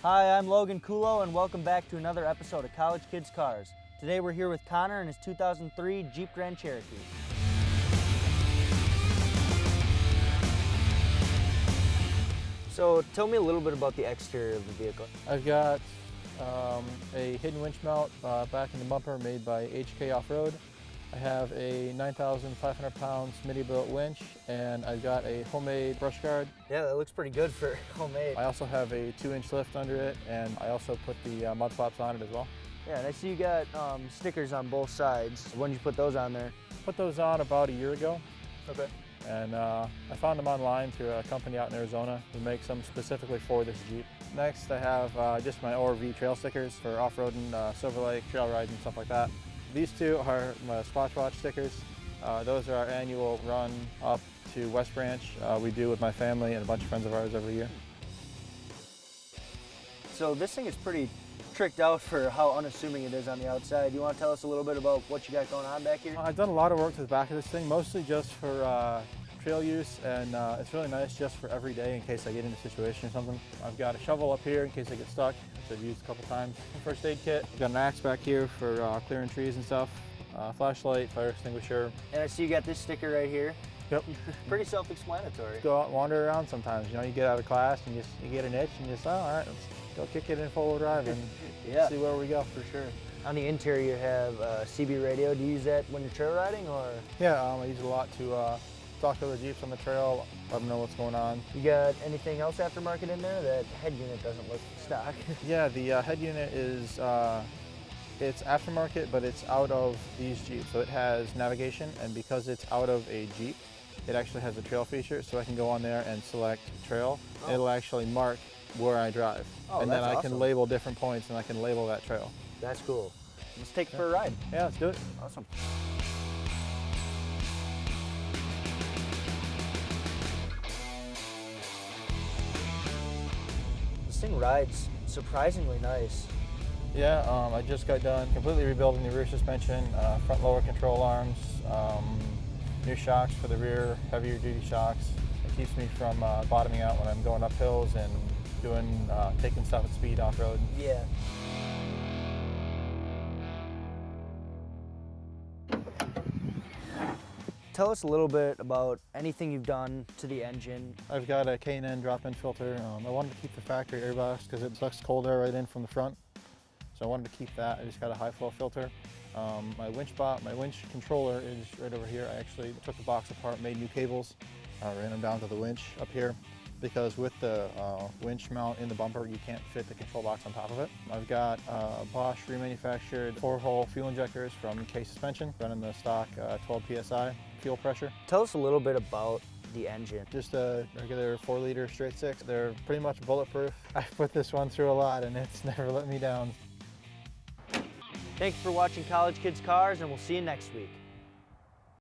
Hi, I'm Logan Kulo and welcome back to another episode of College Kids Cars. Today we're here with Connor and his 2003 Jeep Grand Cherokee. So tell me a little bit about the exterior of the vehicle. I've got a hidden winch mount back in the bumper made by HK Off-Road. I have a 9,500 pound Smitty-built winch, and I've got a homemade brush guard. Yeah, that looks pretty good for homemade. I also have a 2-inch lift under it, and I also put the mud flaps on it as well. Yeah, and I see you got stickers on both sides. When did you put those on there? Put those on about a year ago. Okay. And I found them online through a company out in Arizona who makes them specifically for this Jeep. Next, I have just my ORV trail stickers for off-roading, Silver Lake, trail rides, and stuff like that. These two are my Squatch Watch stickers. Those are our annual run up to West Branch. We do with my family and a bunch of friends of ours every year. So this thing is pretty tricked out for how unassuming it is on the outside. You want to tell us a little bit about what you got going on back here? I've done a lot of work to the back of this thing, mostly just for trail use, and it's really nice just for every day in case I get in a situation or something. I've got a shovel up here in case I get stuck, which I've used a couple times. First aid kit. I've got an axe back here for clearing trees and stuff. Flashlight, fire extinguisher. And I see you got this sticker right here. Yep. Pretty self-explanatory. Go out and wander around sometimes. You know, you get out of class and you get an itch and you just, oh, all right, let's go kick it in four-wheel drive and yeah, see where we go. For sure. On the interior you have CB radio. Do you use that when you're trail riding or? Yeah, I use it a lot to talk to other Jeeps on the trail, let them know what's going on. You got anything else aftermarket in there? That head unit doesn't look stock. Yeah, the head unit is, it's aftermarket, but it's out of these Jeeps. So it has navigation, and because it's out of a Jeep, it actually has a trail feature, so I can go on there and select trail. Oh. It'll actually mark where I drive. Oh, and then I awesome. can label different points, and I can label that trail. That's cool. Let's take it for a ride. Yeah, let's do it. Awesome. This thing rides surprisingly nice. Yeah, I just got done completely rebuilding the rear suspension, front lower control arms, new shocks for the rear, heavier duty shocks. It keeps me from bottoming out when I'm going up hills and doing taking stuff at speed off-road. Yeah. Tell us a little bit about anything you've done to the engine. I've got a K&N drop-in filter. I wanted to keep the factory air box because it sucks cold air right in from the front. So I wanted to keep that. I just got a high flow filter. My winch controller is right over here. I actually took the box apart, made new cables, ran them down to the winch up here, because with the winch mount in the bumper, you can't fit the control box on top of it. I've got Bosch remanufactured 4-hole fuel injectors from K Suspension, running the stock 12 PSI fuel pressure. Tell us a little bit about the engine. Just a regular 4-liter straight six. They're pretty much bulletproof. I've put this one through a lot and it's never let me down. Thanks for watching College Kids Cars, and we'll see you next week.